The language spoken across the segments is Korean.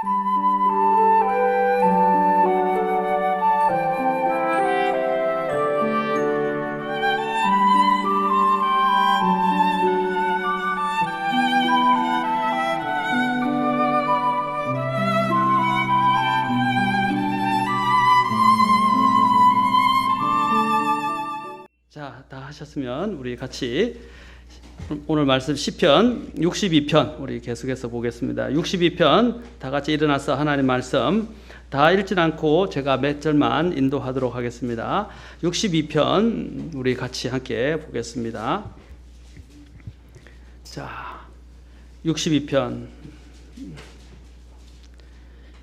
자, 다 하셨으면 우리 같이 오늘 말씀 시편 62편 우리 계속해서 보겠습니다. 62편 다 같이 일어나서 하나님 말씀 다 읽진 않고 제가 몇 절만 인도하도록 하겠습니다. 62편 우리 같이 함께 보겠습니다. 자, 62편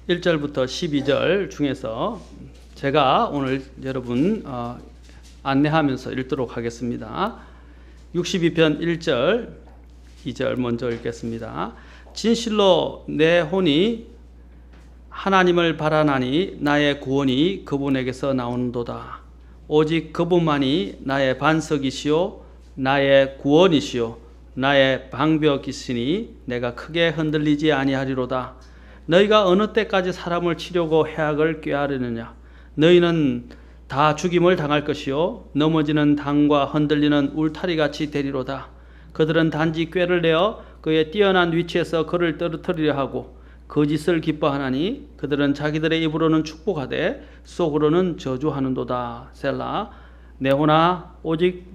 1절부터 12절 중에서 제가 오늘 여러분 안내하면서 읽도록 하겠습니다. 62편 1절, 2절 먼저 읽겠습니다. 진실로 내 혼이 하나님을 바라나니 나의 구원이 그분에게서 나오는도다. 오직 그분만이 나의 반석이시요 나의 구원이시요 나의 방벽이시니 내가 크게 흔들리지 아니하리로다. 너희가 어느 때까지 사람을 치려고 해악을 꾀하려느냐. 너희는 다 죽임을 당할 것이요 넘어지는 당과 흔들리는 울타리같이 되리로다. 그들은 단지 꾀를 내어 그의 뛰어난 위치에서 그를 떨어뜨리려 하고 거짓을 기뻐하나니 그들은 자기들의 입으로는 축복하되 속으로는 저주하는도다. 셀라. 내 혼아 오직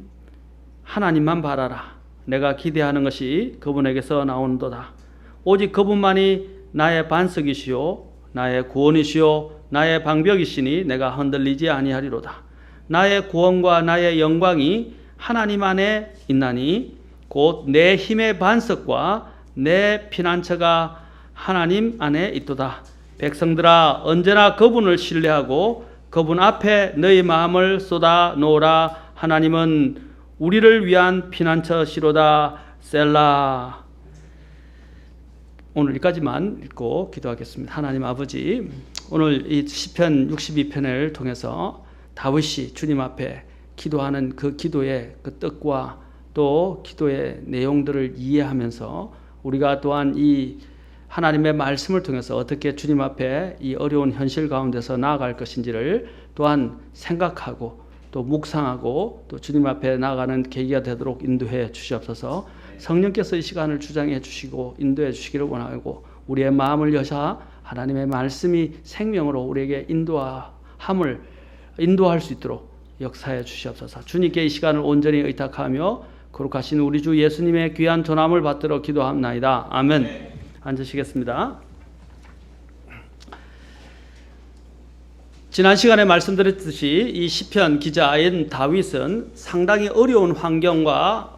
하나님만 바라라. 내가 기대하는 것이 그분에게서 나오는도다. 오직 그분만이 나의 반석이시요 나의 구원이시요 나의 방벽이시니 내가 흔들리지 아니하리로다. 나의 구원과 나의 영광이 하나님 안에 있나니 곧 내 힘의 반석과 내 피난처가 하나님 안에 있도다. 백성들아 언제나 그분을 신뢰하고 그분 앞에 너희 마음을 쏟아 놓으라. 하나님은 우리를 위한 피난처시로다. 셀라. 오늘 여기까지만 읽고 기도하겠습니다. 하나님 아버지, 오늘 이 시편 62편을 통해서 다윗이 주님 앞에 기도하는 그 기도의 그 뜻과 또 기도의 내용들을 이해하면서 우리가 또한 이 하나님의 말씀을 통해서 어떻게 주님 앞에 이 어려운 현실 가운데서 나아갈 것인지를 또한 생각하고 또 묵상하고 또 주님 앞에 나아가는 계기가 되도록 인도해 주시옵소서. 성령께서 이 시간을 주장해 주시고 인도해 주시기를 원하고 우리의 마음을 여사 하나님의 말씀이 생명으로 우리에게 인도할 수 있도록 역사해 주시옵소서. 주님께 이 시간을 온전히 의탁하며 거룩하신 우리 주 예수님의 귀한 전함을 받들어 기도합나이다. 아멘. 앉으시겠습니다. 지난 시간에 말씀드렸듯이 이 시편 기자인 다윗은 상당히 어려운 환경과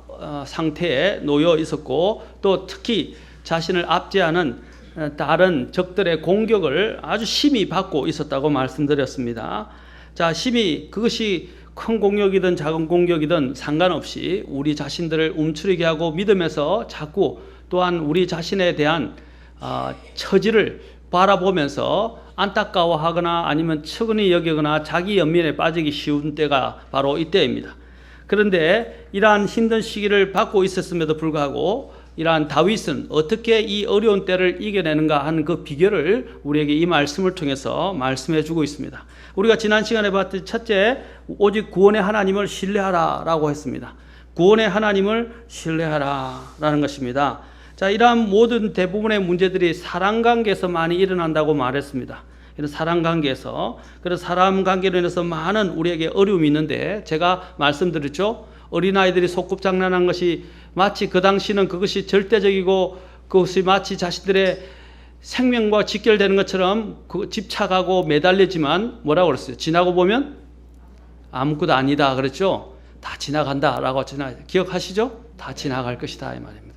상태에 놓여 있었고 또 특히 자신을 압제하는 다른 적들의 공격을 아주 심히 받고 있었다고 말씀드렸습니다. 자, 심히 그것이 큰 공격이든 작은 공격이든 상관없이 우리 자신들을 움츠리게 하고 믿음에서 자꾸 또한 우리 자신에 대한 처지를 바라보면서 안타까워하거나 아니면 측은히 여기거나 자기 연민에 빠지기 쉬운 때가 바로 이때입니다. 그런데 이러한 힘든 시기를 받고 있었음에도 불구하고 이러한 다윗은 어떻게 이 어려운 때를 이겨내는가 하는 그 비결을 우리에게 이 말씀을 통해서 말씀해 주고 있습니다. 우리가 지난 시간에 봤듯이 첫째, 오직 구원의 하나님을 신뢰하라 라고 했습니다. 구원의 하나님을 신뢰하라 라는 것입니다. 자, 이러한 모든 대부분의 문제들이 사랑관계에서 많이 일어난다고 말했습니다. 이런 사랑관계에서, 그래서 사람 관계로 인해서 많은 우리에게 어려움이 있는데 제가 말씀드렸죠. 어린아이들이 소꿉장난한 것이 마치 그 당시는 그것이 절대적이고 그것이 마치 자신들의 생명과 직결되는 것처럼 집착하고 매달리지만 뭐라고 그랬어요? 지나고 보면 아무것도 아니다 그랬죠. 다 지나간다 라고 기억하시죠? 다 지나갈 것이다 이 말입니다.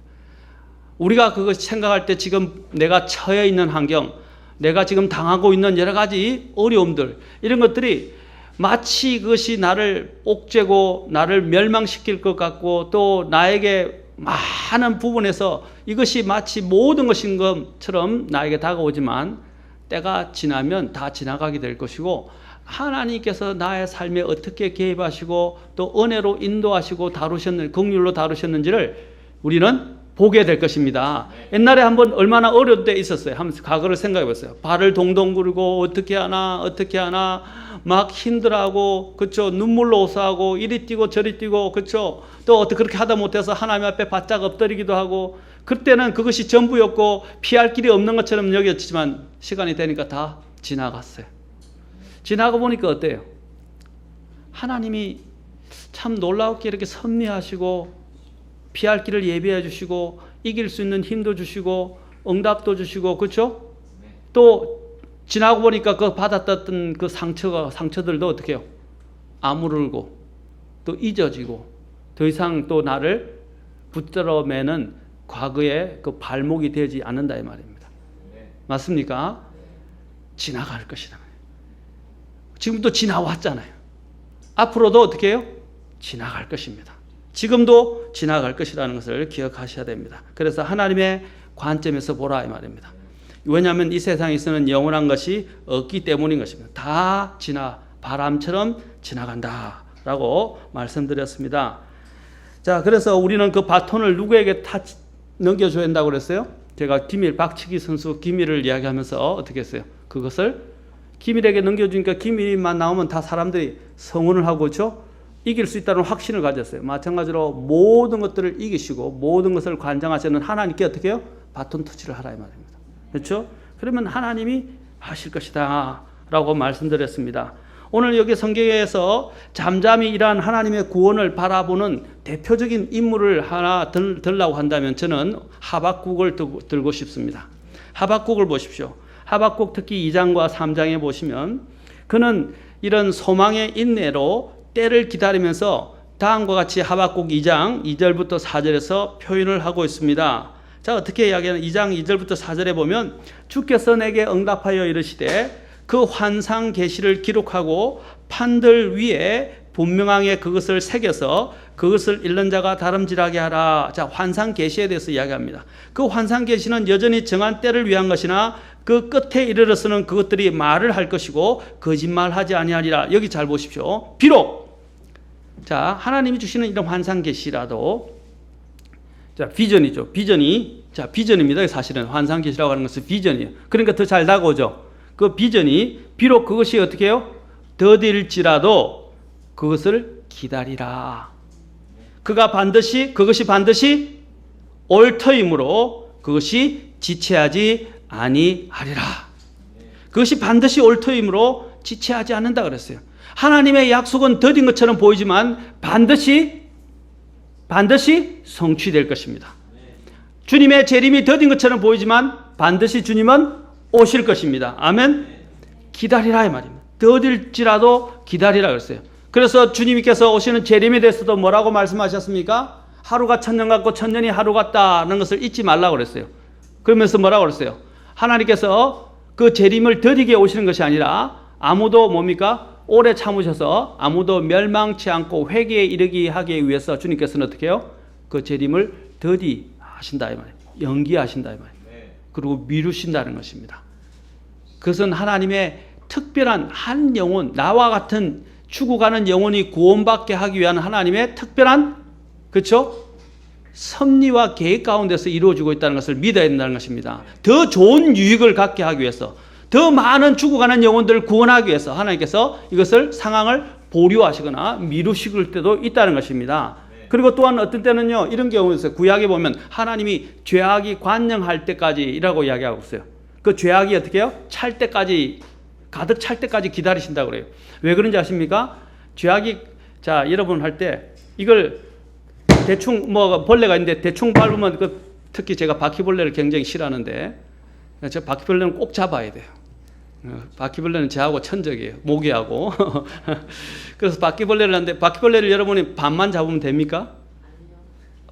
우리가 그것 생각할 때 지금 내가 처해 있는 환경, 내가 지금 당하고 있는 여러 가지 어려움들, 이런 것들이 마치 그것이 나를 옥죄고 나를 멸망시킬 것 같고 또 나에게 많은 부분에서 이것이 마치 모든 것인 것처럼 나에게 다가오지만 때가 지나면 다 지나가게 될 것이고 하나님께서 나의 삶에 어떻게 개입하시고 또 은혜로 인도하시고 다루셨는지, 긍휼로 다루셨는지를 우리는 보게 될 것입니다. 옛날에 한번 얼마나 어려운 때 있었어요. 한번 과거를 생각해 보세요. 발을 동동 구르고 어떻게 하나 막 힘들어하고, 그렇죠? 눈물로 호소하고 이리 뛰고 저리 뛰고, 그렇죠? 또 어떻게 그렇게 하다 못해서 하나님 앞에 바짝 엎드리기도 하고, 그때는 그것이 전부였고 피할 길이 없는 것처럼 여겼지만 시간이 되니까 다 지나갔어요. 지나고 보니까 어때요? 하나님이 참 놀랍게 이렇게 섭리하시고 피할 길을 예비해 주시고 이길 수 있는 힘도 주시고 응답도 주시고, 그렇죠? 또 지나고 보니까 그 받았던 그 상처들도 어떻게 해요? 아무르고 또 잊어지고 더 이상 또 나를 붙들어 매는 과거의 그 발목이 되지 않는다 이 말입니다. 맞습니까? 지나갈 것이다. 지금도 지나왔잖아요. 앞으로도 어떻게 해요? 지나갈 것입니다. 지금도 지나갈 것이라는 것을 기억하셔야 됩니다. 그래서 하나님의 관점에서 보라 이 말입니다. 왜냐하면 이 세상에서는 영원한 것이 없기 때문인 것입니다. 다 바람처럼 지나간다라고 말씀드렸습니다. 자, 그래서 우리는 그 바톤을 누구에게 넘겨줘야 한다고 그랬어요? 제가 박치기 선수 기밀을 이야기하면서 어떻게 했어요? 그것을 기밀에게 넘겨주니까 기밀만 나오면 다 사람들이 성원을 하고, 그렇죠? 이길 수 있다는 확신을 가졌어요. 마찬가지로 모든 것들을 이기시고 모든 것을 관장하시는 하나님께 어떻게 해요? 바톤 터치를 하라 이 말입니다. 그렇죠? 그러면 하나님이 하실 것이다 라고 말씀드렸습니다. 오늘 여기 성경에서 잠잠히 일한 하나님의 구원을 바라보는 대표적인 인물을 하나 들라고 한다면 저는 하박국을 들고 싶습니다. 하박국을 보십시오. 하박국 특히 2장과 3장에 보시면 그는 이런 소망의 인내로 때를 기다리면서 다음과 같이 하박국 2장 2절부터 4절에서 표현을 하고 있습니다. 자, 어떻게 이야기하는 2장 2절부터 4절에 보면 주께서 내게 응답하여 이르시되 그 환상 계시를 기록하고 판들 위에 분명하게 그것을 새겨서 그것을 읽는 자가 다름질하게 하라. 자, 환상 계시에 대해서 이야기합니다. 그 환상 계시는 여전히 정한 때를 위한 것이나 그 끝에 이르러서는 그것들이 말을 할 것이고 거짓말하지 아니하리라. 여기 잘 보십시오. 비록 자, 하나님이 주시는 이런 환상 계시라도 자, 비전이죠. 비전입니다. 사실은 환상 계시라고 하는 것은 비전이에요. 그러니까 더 잘 다가오죠. 그 비전이 비록 그것이 어떻게 해요? 더딜지라도 그것을 기다리라. 그것이 반드시 옳터이므로 그것이 지체하지 아니하리라. 그것이 반드시 옳터이므로 지체하지 않는다 그랬어요. 하나님의 약속은 더딘 것처럼 보이지만 반드시 성취될 것입니다. 주님의 재림이 더딘 것처럼 보이지만 반드시 주님은 오실 것입니다. 아멘. 기다리라 이 말입니다. 더딜지라도 기다리라 그랬어요. 그래서 주님께서 오시는 재림에 대해서도 뭐라고 말씀하셨습니까? 하루가 천년 같고 천년이 하루 같다는 것을 잊지 말라고 그랬어요. 그러면서 뭐라고 그랬어요? 하나님께서 그 재림을 더디게 오시는 것이 아니라 아무도 뭡니까? 오래 참으셔서 아무도 멸망치 않고 회개에 이르게 하기 위해서 주님께서는 어떻게 해요? 그 재림을 더디 하신다 이 말이에요. 연기하신다 이 말이에요. 그리고 미루신다는 것입니다. 그것은 하나님의 특별한 한 영혼, 나와 같은 죽어가는 영혼이 구원받게 하기 위한 하나님의 특별한, 그렇죠? 섭리와 계획 가운데서 이루어지고 있다는 것을 믿어야 된다는 것입니다. 더 좋은 유익을 갖게 하기 위해서, 더 많은 죽어가는 영혼들을 구원하기 위해서 하나님께서 이것을 상황을 보류하시거나 미루실 때도 있다는 것입니다. 그리고 또한 어떤 때는요, 이런 경우에서 구약에 보면 하나님이 죄악이 관영할 때까지라고 이야기하고 있어요. 그 죄악이 어떻게 해요? 가득 찰 때까지 기다리신다고 그래요. 왜 그런지 아십니까? 죄악이, 자, 여러분 할 때 이걸 대충 벌레가 있는데 대충 밟으면 특히 제가 바퀴벌레를 굉장히 싫어하는데 저 바퀴벌레는 꼭 잡아야 돼요. 바퀴벌레는 저하고 천적이에요. 모기하고. 그래서 바퀴벌레를 하는데 바퀴벌레를 여러분이 반만 잡으면 됩니까?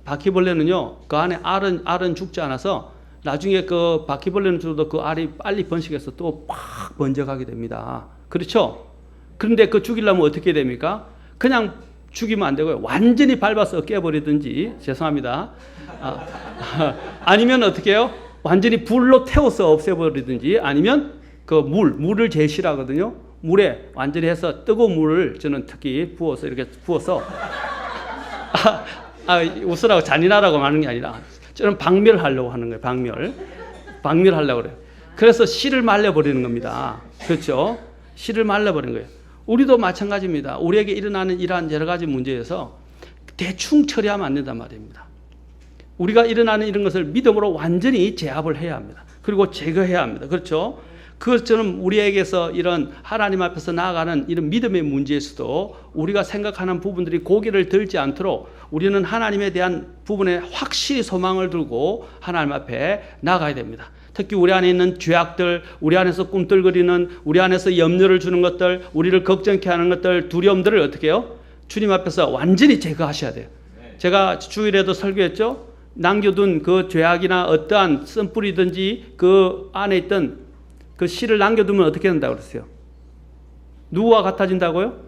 바퀴벌레는요, 그 안에 알은 죽지 않아서 나중에 그 바퀴벌레는 죽어도 그 알이 빨리 번식해서 또 팍 번져가게 됩니다. 그렇죠? 그런데 그 죽이려면 어떻게 됩니까? 그냥 죽이면 안 되고요. 완전히 밟아서 깨버리든지, 죄송합니다. 아니면 어떻게 해요? 완전히 불로 태워서 없애버리든지, 아니면 그 물을 제일 싫어하거든요. 물에 완전히 해서 뜨거운 물을 저는 특히 부어서 이렇게 부어서 웃으라고 잔인하라고 하는 게 아니라 저는 박멸하려고 하는 거예요. 박멸하려고 그래요. 그래서 씨를 말려버리는 겁니다. 그렇죠? 씨를 말려버리는 거예요. 우리도 마찬가지입니다. 우리에게 일어나는 이러한 여러 가지 문제에서 대충 처리하면 안 된단 말입니다. 우리가 일어나는 이런 것을 믿음으로 완전히 제압을 해야 합니다. 그리고 제거해야 합니다. 그렇죠? 그것처럼 우리에게서 이런 하나님 앞에서 나아가는 이런 믿음의 문제에서도 우리가 생각하는 부분들이 고개를 들지 않도록 우리는 하나님에 대한 부분에 확실히 소망을 두고 하나님 앞에 나가야 됩니다. 특히 우리 안에 있는 죄악들, 우리 안에서 꿈틀거리는, 우리 안에서 염려를 주는 것들, 우리를 걱정케 하는 것들, 두려움들을 어떻게 해요? 주님 앞에서 완전히 제거하셔야 돼요. 제가 주일에도 설교했죠? 남겨둔 그 죄악이나 어떠한 쓴뿌리든지 그 안에 있던 그 씨를 남겨두면 어떻게 된다고 그랬어요? 누구와 같아진다고요?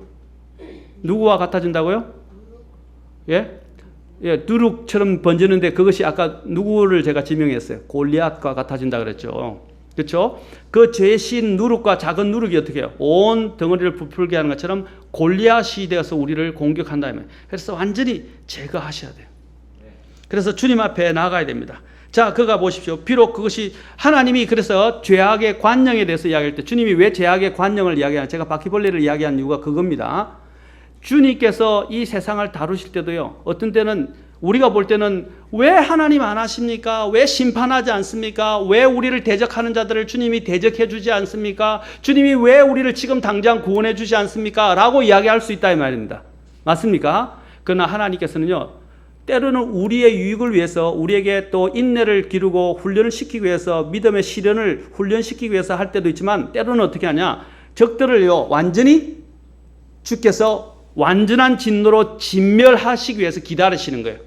누구와 같아진다고요? 예? 예, 누룩처럼 번지는데 그것이 아까 누구를 제가 지명했어요? 골리앗과 같아진다 그랬죠. 그렇죠? 그 죄의 신 누룩과 작은 누룩이 어떻게 해요? 온 덩어리를 부풀게 하는 것처럼 골리앗이 되어서 우리를 공격한다면, 그래서 완전히 제거하셔야 돼요. 그래서 주님 앞에 나가야 됩니다. 자, 그가 보십시오. 비록 그것이 하나님이 그래서 죄악의 관영에 대해서 이야기할 때 주님이 왜 죄악의 관영을 이야기하냐, 제가 바퀴벌레를 이야기한 이유가 그겁니다. 주님께서 이 세상을 다루실 때도요, 어떤 때는 우리가 볼 때는 왜 하나님 안 하십니까? 왜 심판하지 않습니까? 왜 우리를 대적하는 자들을 주님이 대적해 주지 않습니까? 주님이 왜 우리를 지금 당장 구원해 주지 않습니까? 라고 이야기할 수 있다 이 말입니다. 맞습니까? 그러나 하나님께서는요, 때로는 우리의 유익을 위해서 우리에게 또 인내를 기르고 훈련을 시키기 위해서 믿음의 시련을 훈련시키기 위해서 할 때도 있지만, 때로는 어떻게 하냐, 적들을요 완전히 주께서 완전한 진노로 진멸하시기 위해서 기다리시는 거예요.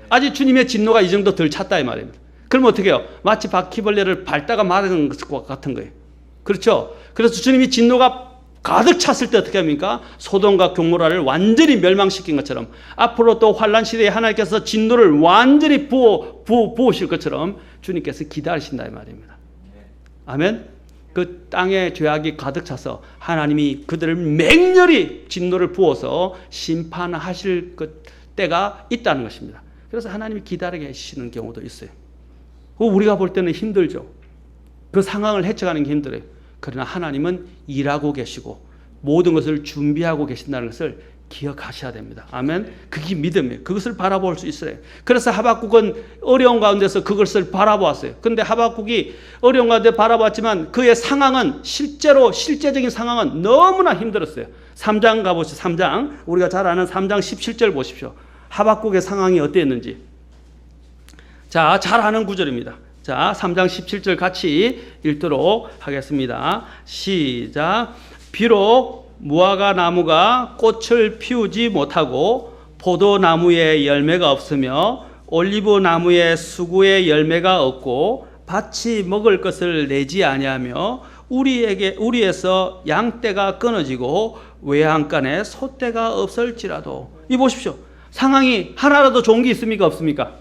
아직 주님의 진노가 이 정도 덜 찼다 이 말입니다. 그러면 어떻게 해요? 마치 바퀴벌레를 밟다가 마르는 것과 같은 거예요. 그렇죠? 그래서 주님이 진노가 가득 찼을 때 어떻게 합니까? 소돔과 고모라를 완전히 멸망시킨 것처럼 앞으로 또 환란 시대에 하나님께서 진노를 완전히 부으실 것처럼 주님께서 기다리신다 이 말입니다. 아멘. 그 땅에 죄악이 가득 차서 하나님이 그들을 맹렬히 진노를 부어서 심판하실 그 때가 있다는 것입니다. 그래서 하나님이 기다리게 하시는 경우도 있어요. 우리가 볼 때는 힘들죠. 그 상황을 헤쳐가는 게 힘들어요. 그러나 하나님은 일하고 계시고 모든 것을 준비하고 계신다는 것을 기억하셔야 됩니다. 아멘. 그게 믿음이에요. 그것을 바라볼 수 있어요. 그래서 하박국은 어려운 가운데서 그것을 바라보았어요. 그런데 하박국이 어려운 가운데 바라봤지만 그의 상황은 실제적인 상황은 너무나 힘들었어요. 3장 가보시죠. 3장. 우리가 잘 아는 3장 17절 보십시오. 하박국의 상황이 어땠는지. 자, 잘 아는 구절입니다. 자, 3장 17절 같이 읽도록 하겠습니다. 시작. 비록 무화과 나무가 꽃을 피우지 못하고 포도나무에 열매가 없으며 올리브 나무에 수구에 열매가 없고 밭이 먹을 것을 내지 아니하며 우리에서 양떼가 끊어지고 외양간에 소떼가 없을지라도. 이 보십시오. 상황이 하나라도 좋은 게 있습니까? 없습니까?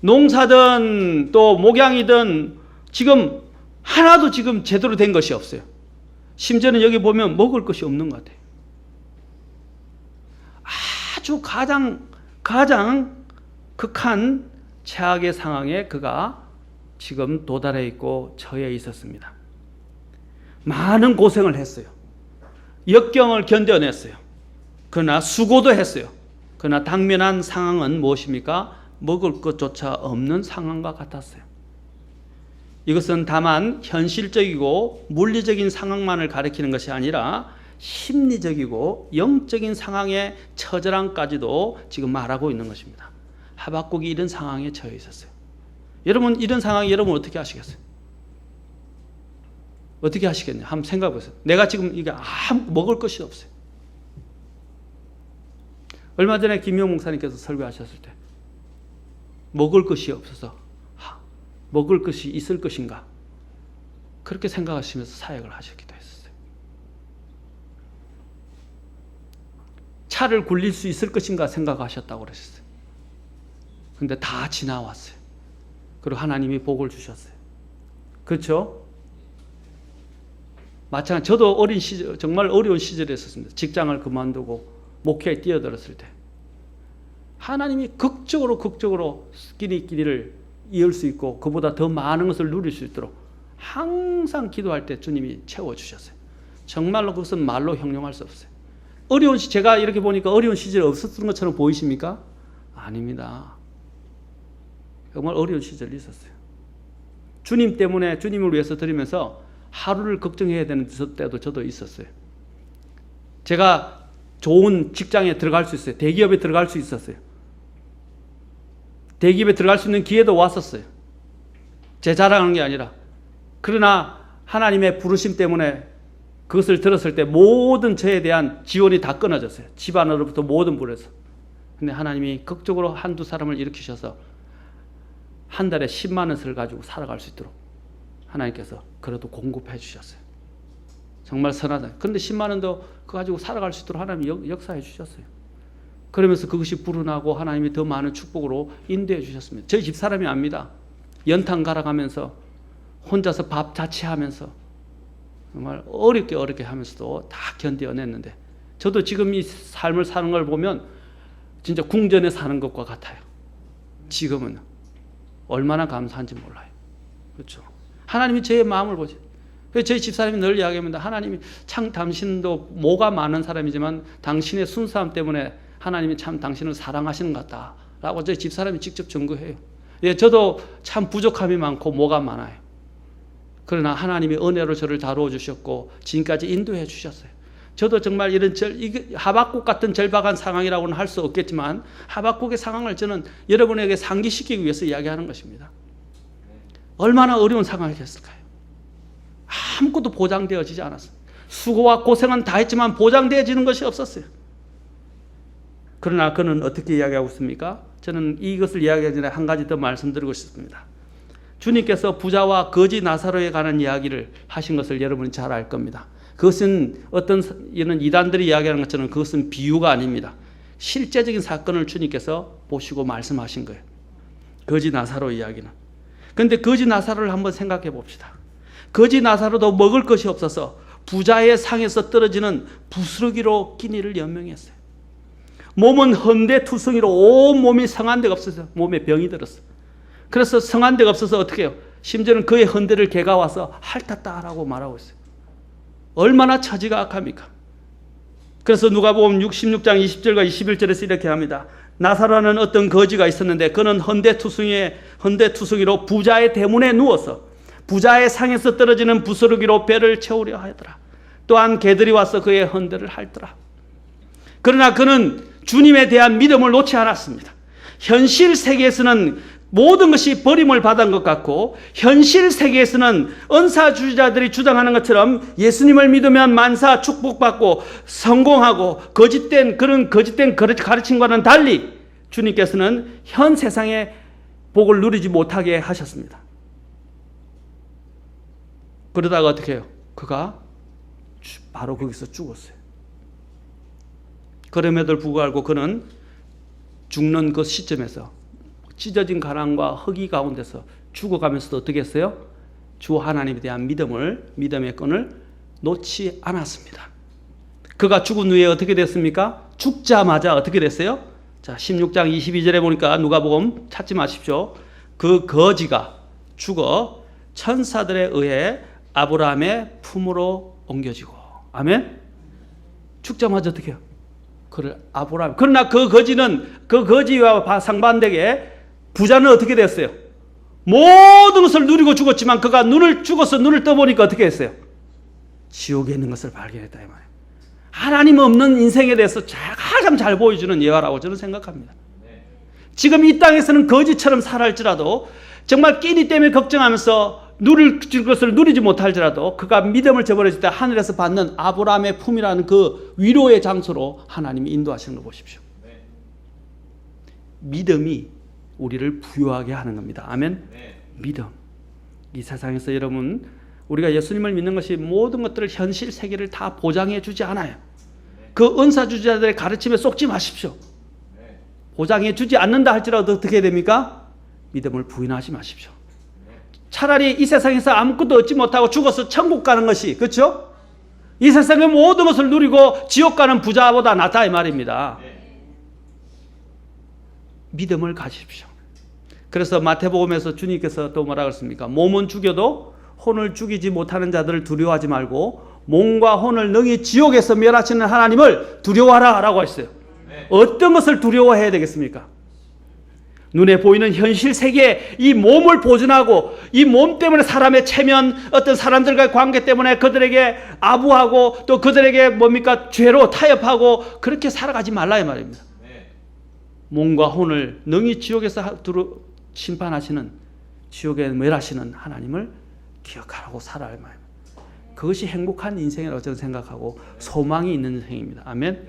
농사든 또 목양이든 지금 하나도 지금 제대로 된 것이 없어요. 심지어는 여기 보면 먹을 것이 없는 것 같아요. 아주 가장 극한 최악의 상황에 그가 지금 도달해 있고 처해 있었습니다. 많은 고생을 했어요. 역경을 견뎌냈어요. 그러나 수고도 했어요. 그러나 당면한 상황은 무엇입니까? 먹을 것조차 없는 상황과 같았어요. 이것은 다만 현실적이고 물리적인 상황만을 가리키는 것이 아니라 심리적이고 영적인 상황의 처절함까지도 지금 말하고 있는 것입니다. 하박국이 이런 상황에 처해 있었어요. 여러분, 이런 상황에 여러분 어떻게 하시겠어요? 어떻게 하시겠냐? 한번 생각해 보세요. 내가 지금 이게 먹을 것이 없어요. 얼마 전에 김용 목사님께서 설교하셨을 때 먹을 것이 없어서 먹을 것이 있을 것인가? 그렇게 생각하시면서 사역을 하셨기도 했었어요. 차를 굴릴 수 있을 것인가 생각하셨다고 그러셨어요. 그런데 다 지나왔어요. 그리고 하나님이 복을 주셨어요. 그렇죠? 마찬가지 저도 어린 시절, 정말 어려운 시절에 있었습니다. 직장을 그만두고 목회에 뛰어들었을 때 하나님이 극적으로 끼니를 이을 수 있고 그보다 더 많은 것을 누릴 수 있도록 항상 기도할 때 주님이 채워주셨어요. 정말로 그것은 말로 형용할 수 없어요. 제가 이렇게 보니까 어려운 시절이 없었던 것처럼 보이십니까? 아닙니다. 정말 어려운 시절이 있었어요. 주님 때문에 주님을 위해서 드리면서 하루를 걱정해야 되는 때도 저도 있었어요. 제가 좋은 직장에 들어갈 수 있어요. 대기업에 들어갈 수 있었어요. 대기업에 들어갈 수 있는 기회도 왔었어요. 제 자랑하는 게 아니라. 그러나 하나님의 부르심 때문에 그것을 들었을 때 모든 저에 대한 지원이 다 끊어졌어요. 집안으로부터 모든 불에서. 근데 하나님이 극적으로 한두 사람을 일으키셔서 한 달에 10만 원을 가지고 살아갈 수 있도록 하나님께서 그래도 공급해 주셨어요. 정말 선하다. 그런데 10만 원도 그거 가지고 살아갈 수 있도록 하나님이 역사해 주셨어요. 그러면서 그것이 불어나고 하나님이 더 많은 축복으로 인도해 주셨습니다. 저희 집사람이 압니다. 연탄 갈아가면서 혼자서 밥 자취하면서 정말 어렵게 하면서도 다 견뎌냈는데 저도 지금 이 삶을 사는 걸 보면 진짜 궁전에 사는 것과 같아요. 지금은 얼마나 감사한지 몰라요. 그렇죠? 하나님이 제 마음을 보세요. 저희 집사람이 늘 이야기합니다. 하나님이 참 당신도 뭐가 많은 사람이지만 당신의 순수함 때문에 하나님이 참 당신을 사랑하시는 것 같다라고 저희 집사람이 직접 증거해요. 예, 저도 참 부족함이 많고 뭐가 많아요. 그러나 하나님이 은혜로 저를 다루어 주셨고 지금까지 인도해 주셨어요. 저도 정말 이런 하박국 같은 절박한 상황이라고는 할 수 없겠지만 하박국의 상황을 저는 여러분에게 상기시키기 위해서 이야기하는 것입니다. 얼마나 어려운 상황이었을까요? 아무것도 보장되어지지 않았어요. 수고와 고생은 다 했지만 보장되어지는 것이 없었어요. 그러나 그는 어떻게 이야기하고 있습니까? 저는 이것을 이야기하기 전에 한 가지 더 말씀드리고 싶습니다. 주님께서 부자와 거지 나사로에 관한 이야기를 하신 것을 여러분이 잘 알 겁니다. 그것은 어떤 이런 이단들이 이야기하는 것처럼 그것은 비유가 아닙니다. 실제적인 사건을 주님께서 보시고 말씀하신 거예요. 거지 나사로 이야기는. 그런데 거지 나사로를 한번 생각해 봅시다. 거지 나사로도 먹을 것이 없어서 부자의 상에서 떨어지는 부스러기로 끼니를 연명했어요. 몸은 헌데투성이로 온 몸이 성한 데가 없어서 몸에 병이 들었어요. 그래서 성한 데가 없어서 어떻게 해요? 심지어는 그의 헌데를 개가 와서 핥았다라고 말하고 있어요. 얼마나 처지가 악합니까? 그래서 누가복음 16장 20절과 21절에서 이렇게 합니다. 나사로라는 어떤 거지가 있었는데 그는 헌데투성이로 부자의 대문에 누워서 부자의 상에서 떨어지는 부스러기로 배를 채우려 하더라. 또한 개들이 와서 그의 헌데를 핥더라. 그러나 그는 주님에 대한 믿음을 놓지 않았습니다. 현실 세계에서는 모든 것이 버림을 받은 것 같고 현실 세계에서는 은사주의자들이 주장하는 것처럼 예수님을 믿으면 만사 축복받고 성공하고 거짓된 가르침과는 달리 주님께서는 현 세상의 복을 누리지 못하게 하셨습니다. 그러다가 어떻게 해요? 그가 바로 거기서 죽었어요. 그럼에도 불구하고 그는 죽는 그 시점에서 찢어진 가랑과 흙이 가운데서 죽어가면서도 어떻게 했어요? 주 하나님에 대한 믿음의 끈을 놓지 않았습니다. 그가 죽은 후에 어떻게 됐습니까? 죽자마자 어떻게 됐어요? 자, 16장 22절에 보니까 누가복음 찾지 마십시오. 그 거지가 죽어 천사들에 의해 아브라함의 품으로 옮겨지고. 아멘? 죽자마자 어떻게 해요? 그를 아브라함. 그러나 그 거지와 상반되게 부자는 어떻게 됐어요? 모든 것을 누리고 죽었지만 그가 죽어서 눈을 떠보니까 어떻게 했어요? 지옥에 있는 것을 발견했다 이 말이에요. 하나님 없는 인생에 대해서 가장 잘 보여주는 예화라고 저는 생각합니다. 지금 이 땅에서는 거지처럼 살아할지라도 정말 끼니 때문에 걱정하면서 누릴 것을 누리지 못할지라도 그가 믿음을 저버렸을 때 하늘에서 받는 아브라함의 품이라는 그 위로의 장소로 하나님이 인도하시는 거 보십시오. 믿음이 우리를 부유하게 하는 겁니다. 아멘. 믿음. 이 세상에서 여러분 우리가 예수님을 믿는 것이 모든 것들을 현실 세계를 다 보장해 주지 않아요. 그 은사주자들의 가르침에 속지 마십시오. 보장해 주지 않는다 할지라도 어떻게 됩니까? 믿음을 부인하지 마십시오. 차라리 이 세상에서 아무것도 얻지 못하고 죽어서 천국 가는 것이, 그렇죠? 이 세상의 모든 것을 누리고 지옥 가는 부자보다 낫다 이 말입니다. 믿음을 가지십시오. 그래서 마태복음에서 주님께서 또 뭐라 그랬습니까? 몸은 죽여도 혼을 죽이지 못하는 자들을 두려워하지 말고 몸과 혼을 능히 지옥에서 멸하시는 하나님을 두려워하라 라고 했어요. 어떤 것을 두려워해야 되겠습니까? 눈에 보이는 현실 세계에 이 몸을 보존하고 이 몸 때문에 사람의 체면, 어떤 사람들과의 관계 때문에 그들에게 아부하고 또 그들에게 뭡니까? 죄로 타협하고 그렇게 살아가지 말라 이 말입니다. 몸과 혼을 능히 지옥에서 심판하시는, 지옥에 멸하시는 하나님을 기억하라고 살아야 할 말입니다. 그것이 행복한 인생이라고 저는 생각하고 소망이 있는 인생입니다. 아멘.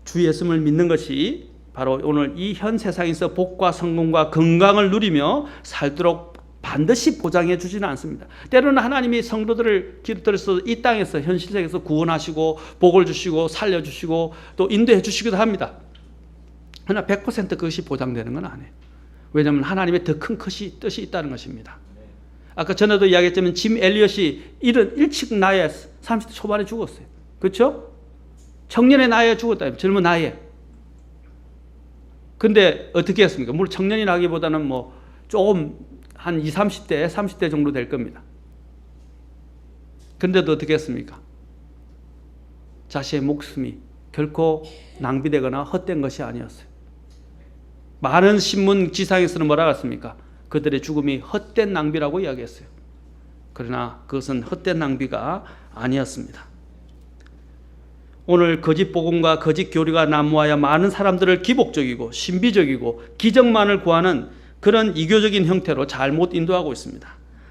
주 예수를 믿는 것이 바로 오늘 이 현 세상에서 복과 성공과 건강을 누리며 살도록 반드시 보장해 주지는 않습니다. 때로는 하나님이 성도들을 기르들여서 이 땅에서 현실 세계에서 구원하시고 복을 주시고 살려주시고 또 인도해 주시기도 합니다. 그러나 100% 그것이 보장되는 건 아니에요. 왜냐하면 하나님의 더 큰 뜻이 있다는 것입니다. 아까 전에도 이야기했지만 짐 엘리엇이 일찍 나이에 30대 초반에 죽었어요. 그렇죠? 청년의 나이에 죽었다. 젊은 나이에. 근데 어떻게 했습니까? 물론 청년이 나기보다는 뭐 조금 한 20, 30대 정도 될 겁니다. 근데도 어떻게 했습니까? 자신의 목숨이 결코 낭비되거나 헛된 것이 아니었어요. 많은 신문 지상에서는 뭐라고 했습니까? 그들의 죽음이 헛된 낭비라고 이야기했어요. 그러나 그것은 헛된 낭비가 아니었습니다. 오늘 거짓 복음과 거짓 교리가 난무하여 많은 사람들을 기복적이고 신비적이고 기적만을 구하는 그런 이교적인 형태로 잘못 인도하고 있습니다.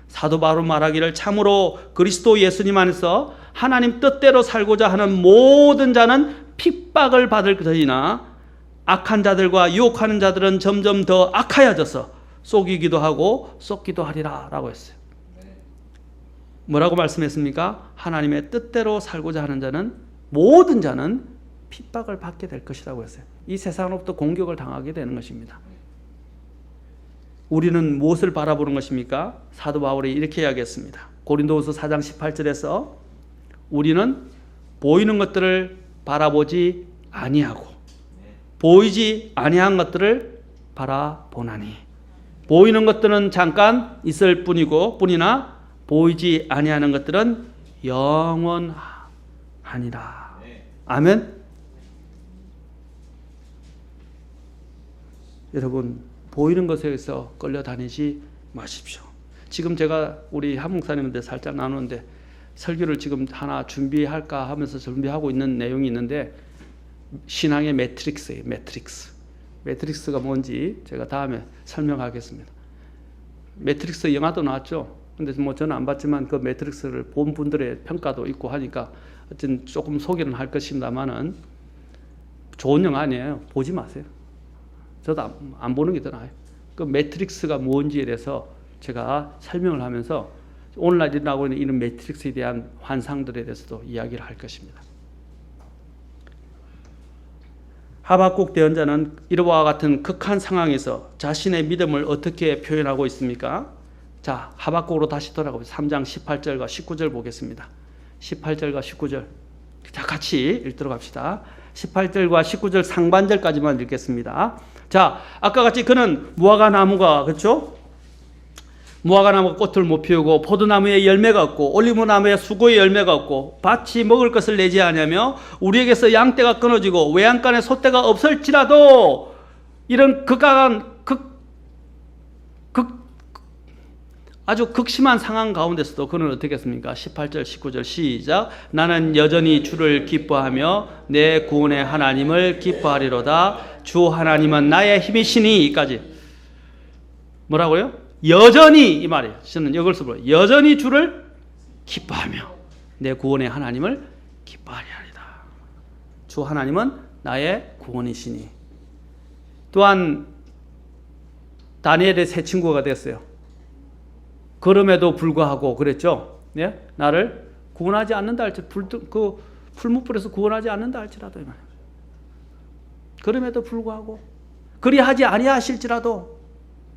사도 바울 말하기를 참으로 그리스도 예수님 안에서 하나님 뜻대로 살고자 하는 모든 자는 핍박을 받을 것이나 악한 자들과 유혹하는 자들은 점점 더 악하여져서 속이기도 하고 속기도 하리라 라고 했어요. 뭐라고 말씀했습니까? 하나님의 뜻대로 살고자 하는 자는, 모든 자는 핍박을 받게 될 것이라고 했어요. 이 세상으로부터 공격을 당하게 되는 것입니다. 우리는 무엇을 바라보는 것입니까? 사도 바울이 이렇게 이야기했습니다. 고린도후서 4장 18절에서 우리는 보이는 것들을 바라보지 아니하고 보이지 아니한 것들을 바라보나니, 보이는 것들은 잠깐 있을 뿐이나 보이지 아니하는 것들은 영원하니라. 아멘. 여러분, 보이는 것에서 끌려다니지 마십시오. 지금 제가 우리 한 목사님한테 살짝 나누는데 설교를 지금 하나 준비할까 하면서 준비하고 있는 내용이 있는데, 신앙의 매트릭스예요. 매트릭스가 뭔지 제가 다음에 설명하겠습니다. 매트릭스 영화도 나왔죠. 근데 뭐 저는 안 봤지만 그 매트릭스를 본 분들의 평가도 있고 하니까 어쨌든 조금 소개는 할 것입니다만은 좋은 영화 아니에요. 보지 마세요. 저도 안 보는 게 더 나아요. 그 매트릭스가 뭔지에 대해서 제가 설명을 하면서 오늘날 일어나고 있는 이런 매트릭스에 대한 환상들에 대해서도 이야기를 할 것입니다. 하박국 대언자는 이와 같은 극한 상황에서 자신의 믿음을 어떻게 표현하고 있습니까? 자, 하박국으로 다시 돌아가보죠. 3장 18절과 19절 보겠습니다. 18절과 19절. 자, 같이 읽도록 합시다. 18절과 19절 상반절까지만 읽겠습니다. 자, 아까 같이 그는 무화과 나무가, 그렇죠? 무화과 나무가 꽃을 못 피우고 포도나무에 열매가 없고 올리브나무에 수고의 열매가 없고 밭이 먹을 것을 내지 않으며 우리에게서 양떼가 끊어지고 외양간에 소떼가 없을지라도, 이런 아주 극심한 상황 가운데서도 그는 어떻게 했습니까? 18절 19절 시작. 나는 여전히 주를 기뻐하며 내 구원의 하나님을 기뻐하리로다. 주 하나님은 나의 힘이시니까지. 뭐라고요? 여전히, 이 말이에요. 저는 이걸 써보려. 여전히 주를 기뻐하며 내 구원의 하나님을 기뻐하리이다. 주 하나님은 나의 구원이시니. 또한 다니엘의 새 친구가 됐어요. 그럼에도 불구하고 그랬죠. 예? 나를 구원하지 않는다 할지라도, 그 풀무불에서 구원하지 않는다 할지라도, 이 말이에요. 그럼에도 불구하고, 그리하지 아니하실지라도,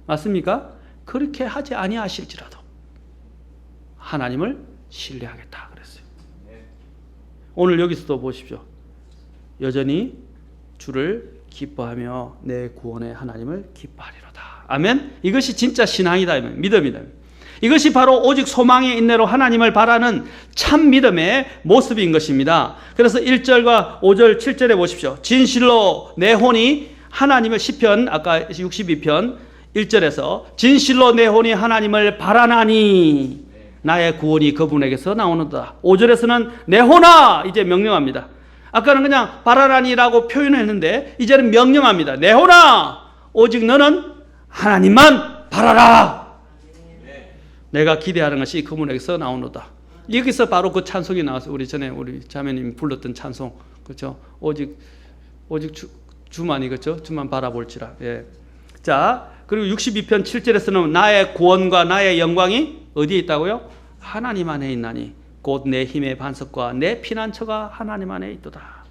맞습니까? 그렇게 하지 아니하실지라도 하나님을 신뢰하겠다 그랬어요. 오늘 여기서도 보십시오. 여전히 주를 기뻐하며 내 구원의 하나님을 기뻐하리로다. 아멘. 이것이 진짜 신앙이다, 믿음이다. 이것이 바로 오직 소망의 인내로 하나님을 바라는 참 믿음의 모습인 것입니다. 그래서 1절과 5절 7절에 보십시오. 진실로 내 혼이 하나님을, 시편 아까 62편 1절에서 진실로 내 혼이 하나님을 바라나니 나의 구원이 그분에게서 나오는다. 5절에서는 내 혼아, 이제 명령합니다. 아까는 그냥 바라나니라고 표현했는데 이제는 명령합니다. 내 혼아, 오직 너는 하나님만 바라라. 내가 기대하는 것이 그분에게서 나오노다. 여기서 바로 그 찬송이 나왔어요. 우리 전에 우리 자매님 불렀던 찬송, 그렇죠? 오직 주만이, 그렇죠? 주만 바라볼지라. 예. 자, 그리고 62편 7절에서는 나의 구원과 나의 영광이 어디에 있다고요? 하나님 안에 있나니 곧 내 힘의 반석과 내 피난처가 하나님 안에 있도다.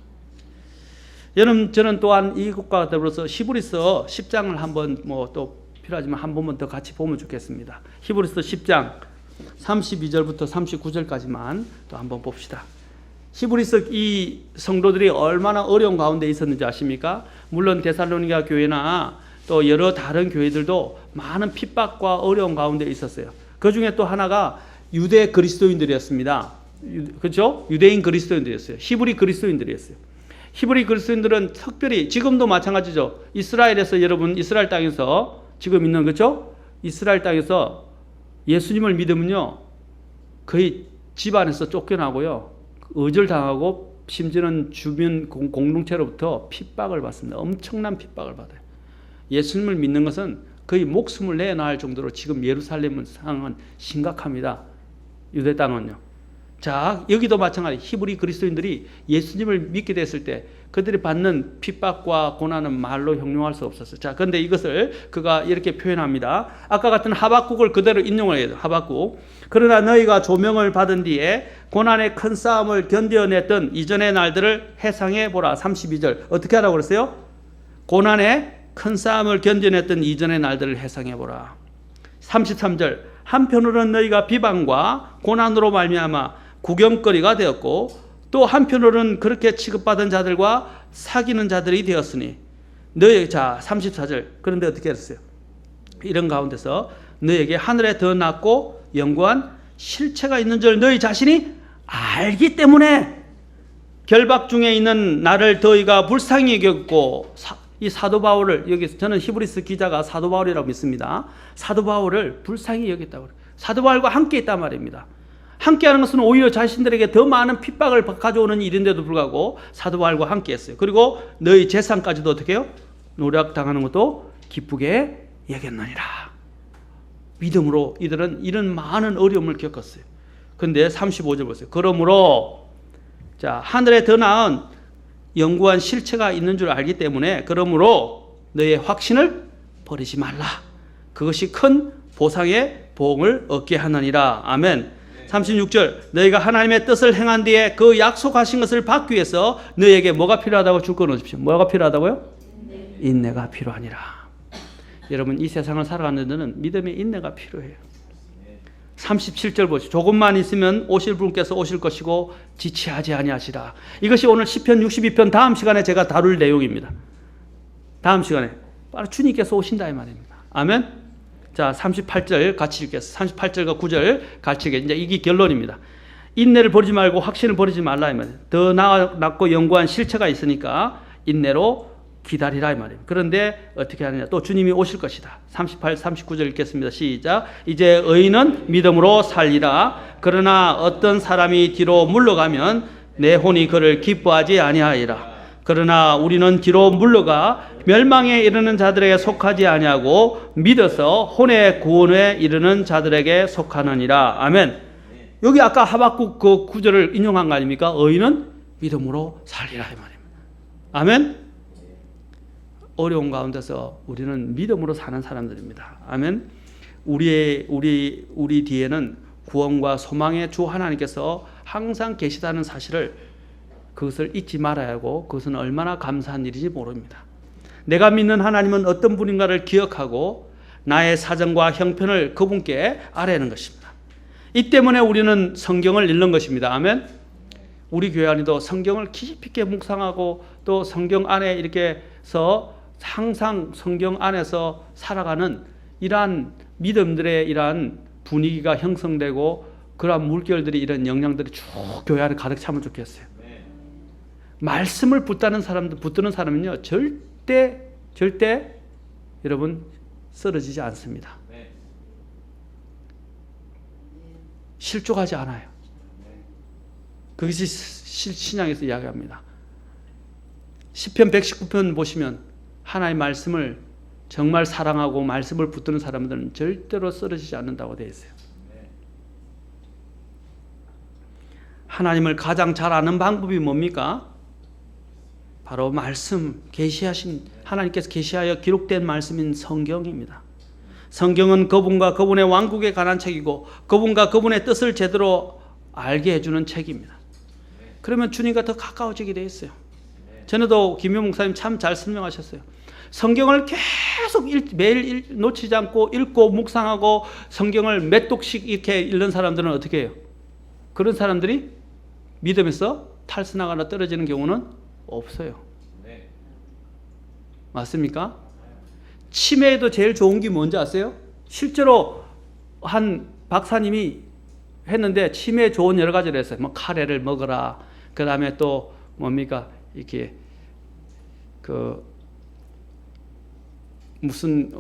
여러분, 저는 또한 이것과 더불어서 히브리서 10장을 한번 또 필요하지만 한 번만 더 같이 보면 좋겠습니다. 히브리서 10장 32절부터 39절까지만 또 한번 봅시다. 히브리서 이 성도들이 얼마나 어려운 가운데 있었는지 아십니까? 물론 데살로니가 교회나 또 여러 다른 교회들도 많은 핍박과 어려운 가운데 있었어요. 그 중에 또 하나가 유대 그리스도인들이었습니다. 그렇죠? 유대인 그리스도인들이었어요. 히브리 그리스도인들이었어요. 히브리 그리스도인들은 특별히 지금도 마찬가지죠. 이스라엘에서, 여러분 이스라엘 땅에서 지금 있는, 그렇죠? 이스라엘 땅에서 예수님을 믿으면요 거의 집안에서 쫓겨나고요, 의절당하고 심지어는 주변 공동체로부터 핍박을 받습니다. 엄청난 핍박을 받아요. 예수님을 믿는 것은 거의 목숨을 내놔야 할 정도로 지금 예루살렘 상황은 심각합니다. 유대 땅은요. 자, 여기도 마찬가지. 히브리 그리스도인들이 예수님을 믿게 됐을 때 그들이 받는 핍박과 고난은 말로 형용할 수 없었어요. 자, 그런데 이것을 그가 이렇게 표현합니다. 아까 같은 하박국을 그대로 인용을 해요. 하박국. 그러나 너희가 조명을 받은 뒤에 고난의 큰 싸움을 견뎌냈던 이전의 날들을 회상해 보라. 32절. 어떻게 하라고 그랬어요? 고난의 큰 싸움을 견뎌냈던 이전의 날들을 회상해 보라. 33절. 한편으로는 너희가 비방과 고난으로 말미암아 구경거리가 되었고 또 한편으로는 그렇게 취급받은 자들과 사귀는 자들이 되었으니 너희, 자 34절. 그런데 어떻게 했어요? 이런 가운데서 너희에게 하늘에 더 낮고 영구한 실체가 있는 줄 너희 자신이 알기 때문에 결박 중에 있는 나를 너희가 불쌍히 여겼고, 이 사도 바울을, 여기서 저는 히브리서 기자가 사도 바울이라고 믿습니다. 사도 바울을 불쌍히 여겼다고 그래요. 사도 바울과 함께 있단 말입니다. 함께하는 것은 오히려 자신들에게 더 많은 핍박을 가져오는 일인데도 불구하고 사도 바울과 함께했어요. 그리고 너희 재산까지도 어떻게 해요? 노력당하는 것도 기쁘게 여겼느니라. 믿음으로 이들은 이런 많은 어려움을 겪었어요. 그런데 35절 보세요. 그러므로, 자, 하늘에 더 나은 영구한 실체가 있는 줄 알기 때문에 그러므로 너의 확신을 버리지 말라. 그것이 큰 보상의 보응을 얻게 하느니라. 아멘. 36절. 너희가 하나님의 뜻을 행한 뒤에 그 약속하신 것을 받기 위해서 너희에게 뭐가 필요하다고 줄거 넣으십시오. 뭐가 필요하다고요? 인내가 필요하니라. 여러분, 이 세상을 살아가는 데는 믿음의 인내가 필요해요. 37절 보시죠. 조금만 있으면 오실 분께서 오실 것이고 지체하지 아니하시라. 이것이 오늘 시편 62편 다음 시간에 제가 다룰 내용입니다. 다음 시간에 바로 주님께서 오신다 이 말입니다. 아멘. 자, 38절 같이 읽겠습니다. 38절과 9절 같이 읽겠습니다. 이제 이게 결론입니다. 인내를 버리지 말고 확신을 버리지 말라 이 말이에요. 더 낫고 영구한 실체가 있으니까 인내로 기다리라 이 말이에요. 그런데 어떻게 하느냐? 또 주님이 오실 것이다. 38, 39절 읽겠습니다. 시작. 이제 의인은 믿음으로 살리라. 그러나 어떤 사람이 뒤로 물러가면 내 혼이 그를 기뻐하지 아니하리라. 그러나 우리는 뒤로 물러가 멸망에 이르는 자들에게 속하지 아니하고 믿어서 혼의 구원에 이르는 자들에게 속하느니라. 아멘. 여기 아까 하박국 그 구절을 인용한 거 아닙니까? 의인은 믿음으로 살리라 이 말입니다. 아멘. 어려운 가운데서 우리는 믿음으로 사는 사람들입니다. 아멘. 우리 뒤에는 구원과 소망의 주 하나님께서 항상 계시다는 사실을, 그것을 잊지 말아야 하고, 그것은 얼마나 감사한 일인지 모릅니다. 내가 믿는 하나님은 어떤 분인가를 기억하고 나의 사정과 형편을 그분께 아뢰는 것입니다. 이 때문에 우리는 성경을 읽는 것입니다. 아멘. 우리 교회 안에도 성경을 깊이 있게 묵상하고 또 성경 안에 이렇게 해서 항상 성경 안에서 살아가는 이러한 믿음들의 이러한 분위기가 형성되고 그러한 물결들이 이런 영향들이 쭉 교회 안에 가득 차면 좋겠어요. 말씀을 붙드는 사람은요 절대 여러분 쓰러지지 않습니다. 실족하지 않아요. 그것이 신약에서 이야기합니다. 시편 119편 보시면 하나님의 말씀을 정말 사랑하고 말씀을 붙드는 사람들은 절대로 쓰러지지 않는다고 되어 있어요. 하나님을 가장 잘 아는 방법이 뭡니까? 바로 말씀, 하나님께서 계시하여 기록된 말씀인 성경입니다. 성경은 그분과 그분의 왕국에 관한 책이고 그분과 그분의 뜻을 제대로 알게 해주는 책입니다. 그러면 주님과 더 가까워지게 되어 있어요. 전에도 김용 목사님 참 잘 설명하셨어요. 성경을 계속 매일 놓치지 않고 읽고 묵상하고 성경을 몇 독씩 이렇게 읽는 사람들은 어떻게 해요? 그런 사람들이 믿음에서 탈선하거나 떨어지는 경우는 없어요. 맞습니까? 치매에도 제일 좋은 게 뭔지 아세요? 실제로 한 박사님이 했는데 치매에 좋은 여러 가지를 했어요. 뭐 카레를 먹어라. 그 다음에 또 뭡니까? 이렇게 무슨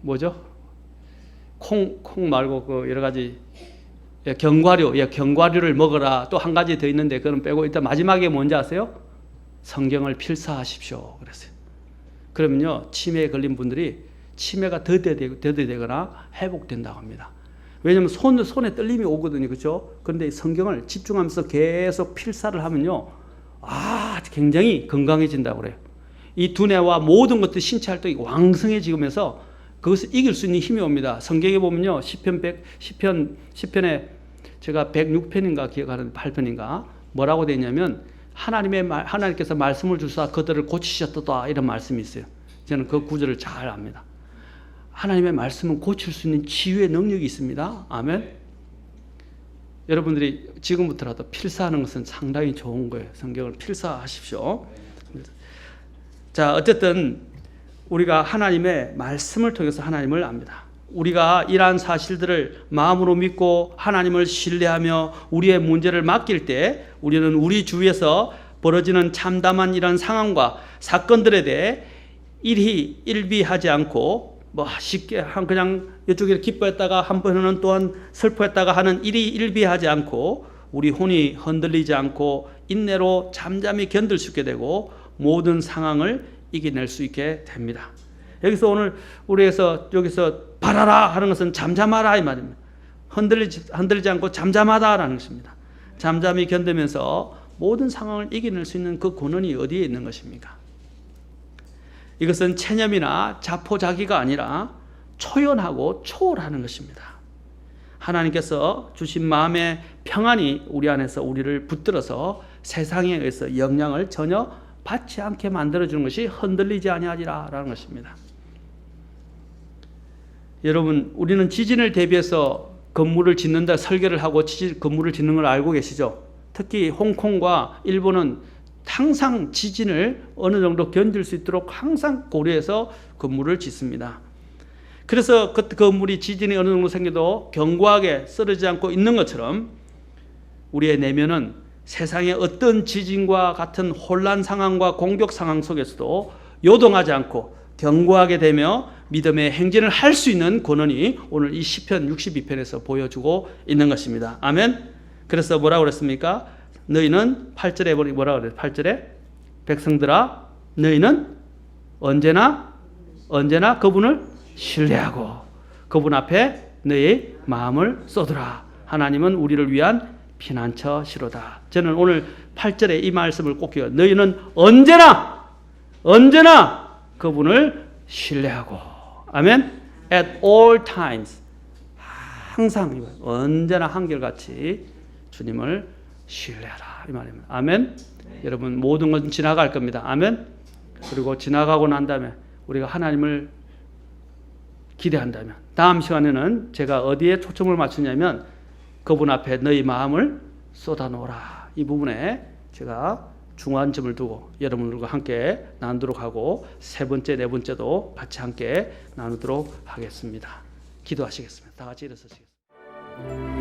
뭐죠? 콩 말고 그 여러 가지 견과류를 먹어라. 또 한 가지 더 있는데 그건 빼고 일단 마지막에 뭔지 아세요? 성경을 필사하십시오. 그랬어요. 그러면요 치매에 걸린 분들이 치매가 더뎌되거나 회복된다고 합니다. 왜냐하면 손에 떨림이 오거든요, 그렇죠? 그런데 성경을 집중하면서 계속 필사를 하면요, 굉장히 건강해진다고 그래요. 이 두뇌와 모든 것들 신체 활동이 왕성해지면서 그것을 이길 수 있는 힘이 옵니다. 성경에 보면요, 시편에 제가 106편인가 기억하는 8편인가 뭐라고 되어 있냐면 하나님께서 말씀을 주사 그들을 고치셨다 이런 말씀이 있어요. 저는 그 구절을 잘 압니다. 하나님의 말씀은 고칠 수 있는 치유의 능력이 있습니다. 아멘. 여러분들이 지금부터라도 필사하는 것은 상당히 좋은 거예요. 성경을 필사하십시오. 자, 어쨌든 우리가 하나님의 말씀을 통해서 하나님을 압니다. 우리가 이러한 사실들을 마음으로 믿고 하나님을 신뢰하며 우리의 문제를 맡길 때 우리는 우리 주위에서 벌어지는 참담한 이런 상황과 사건들에 대해 일희일비하지 않고 쉽게 그냥 이쪽에 기뻐했다가 한번은 또한 슬퍼했다가 하는 일희일비하지 않고 우리 혼이 흔들리지 않고 인내로 잠잠히 견딜 수 있게 되고 모든 상황을 이겨낼 수 있게 됩니다. 여기서 오늘 우리에서 여기서 바라라 하는 것은 잠잠하라 이 말입니다. 흔들리지 않고 잠잠하다라는 것입니다. 잠잠히 견디면서 모든 상황을 이겨낼 수 있는 그 권한이 어디에 있는 것입니까? 이것은 체념이나 자포자기가 아니라 초연하고 초월하는 것입니다. 하나님께서 주신 마음의 평안이 우리 안에서 우리를 붙들어서 세상에 의해서 영향을 전혀 받지 않게 만들어주는 것이 흔들리지 아니하리라라는 것입니다. 여러분, 우리는 지진을 대비해서 건물을 짓는다 설계를 하고 건물을 짓는 걸 알고 계시죠? 특히 홍콩과 일본은 항상 지진을 어느 정도 견딜 수 있도록 항상 고려해서 건물을 짓습니다. 그래서 그 건물이 지진이 어느 정도 생겨도 견고하게 쓰러지지 않고 있는 것처럼 우리의 내면은 세상의 어떤 지진과 같은 혼란 상황과 공격 상황 속에서도 요동하지 않고 견고하게 되며 믿음의 행진을 할 수 있는 권한이 오늘 이 시편 62편에서 보여주고 있는 것입니다. 아멘. 그래서 뭐라고 그랬습니까? 너희는 8절에 뭐라고 그래요? 8절에 백성들아 너희는 언제나 그분을 신뢰하고 그분 앞에 너희 마음을 쏟으라. 하나님은 우리를 위한 피난처시로다. 저는 오늘 8절에 이 말씀을 꼭 기억해요. 너희는 언제나 그분을 신뢰하고. 아멘. At all times. 항상 언제나 한결같이 주님을 신뢰하라 이 말입니다. 아멘. 여러분 모든 건 지나갈 겁니다. 아멘. 그리고 지나가고 난 다음에 우리가 하나님을 기대한다면 다음 시간에는 제가 어디에 초점을 맞추냐면 그분 앞에 너희 마음을 쏟아놓으라 이 부분에 제가 중요한 점을 두고 여러분들과 함께 나누도록 하고 세 번째, 네 번째도 같이 함께 나누도록 하겠습니다. 기도하시겠습니다. 다 같이 일어서시겠습니다.